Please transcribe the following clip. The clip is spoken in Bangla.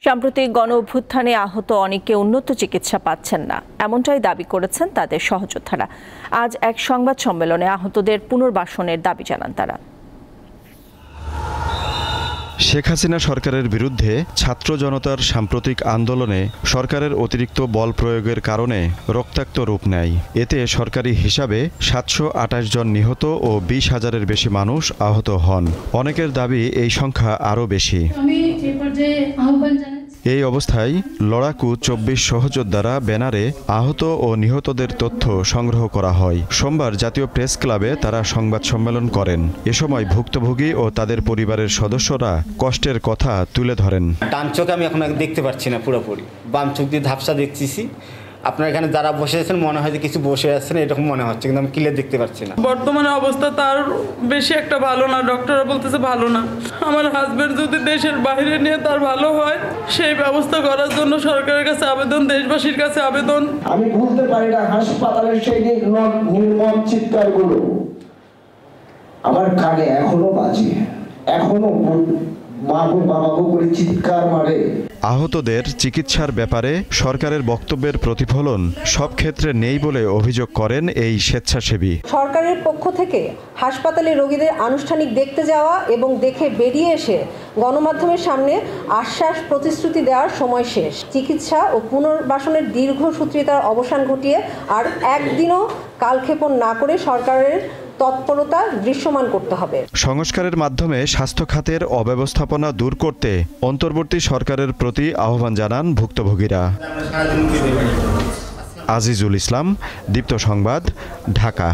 সাম্প্রতিক গণ-অভ্যুত্থানে আহত অনেকে উন্নত চিকিৎসা পাচ্ছেন না, এমনটাই দাবি করেছেন তাদের সহযোদ্ধারা। আজ এক সংবাদ সম্মেলনে আহতদের পুনর্বাসনের দাবি জানান তারা। শেখ হাসিনা সরকারের বিরুদ্ধে ছাত্র জনতার সাম্প্রতিক আন্দোলনে সরকারের অতিরিক্ত বল প্রয়োগের কারণে রক্তাক্ত রূপ নেয়। এতে সরকারি হিসাবে 728 জন নিহত ও 20,000-এর বেশি মানুষ আহত হন। অনেকের দাবি এই সংখ্যা আরও বেশি। এই অবস্থায় লড়াকু 24 সহযোদ্ধারা ব্যানারে আহত ও নিহতদের তথ্য সংগ্রহ করা হয়। সোমবার জাতীয় প্রেস ক্লাবে তারা সংবাদ সম্মেলন করেন। এ সময় ভুক্তভোগী ও তাদের পরিবারের সদস্যরা কষ্টের কথা তুলে ধরেন। ডান চোখে আমি এখন দেখতে পাচ্ছি না পুরোপুরি, বাম চোখ দিয়ে ঝাপসা দেখতেছি। আপনার এখানে যারা বসে আছেন মনে হয় যে কিছু বসে আছেন এরকম মনে হচ্ছে, কিন্তু আমি ক্লিয়ার দেখতে পাচ্ছি না। বর্তমানে অবস্থা তার বেশি একটা ভালো না, ডক্টররা বলতেছে ভালো না। আমার হাজবেন্ড যদি দেশের বাইরে নিয়ে তার ভালো হয় সেই ব্যবস্থা করার জন্য সরকারের কাছে আবেদন, দেশবাসীর কাছে আবেদন। আমি ভুলতে পারি না হাসপাতালের সেই নির্মম চিৎকারগুলো আমার কানে এখনো বাজে, এখনো মা বাবা করে চিৎকার মারে। আহতদের চিকিৎসার ব্যাপারে সরকারের বক্তব্যের প্রতিফলন সব ক্ষেত্রে নেই বলে অভিযোগ করেন এই স্বেচ্ছাসেবী। সরকারের পক্ষ থেকে হাসপাতালে রোগীদের আনুষ্ঠানিক দেখতে যাওয়া এবং দেখে বেরিয়ে এসে গণমাধ্যমের সামনে আশ্বাস প্রতিশ্রুতি দেওয়ার সময় শেষ। চিকিৎসা ও পুনর্বাসনের দীর্ঘসূত্রিতার অবসান ঘটিয়ে আর একদিনও কালক্ষেপণ না করে সরকারের তৎপরতা দৃশ্যমান করতে হবে। সংস্কারের মাধ্যমে স্বাস্থ্য খাতের অব্যবস্থাপনা দূর করতে অন্তর্বর্তী সরকারের প্রতি আহ্বান জানান ভুক্তভোগীরা। আজিজুল ইসলাম, দীপ্ত সংবাদ, ঢাকা।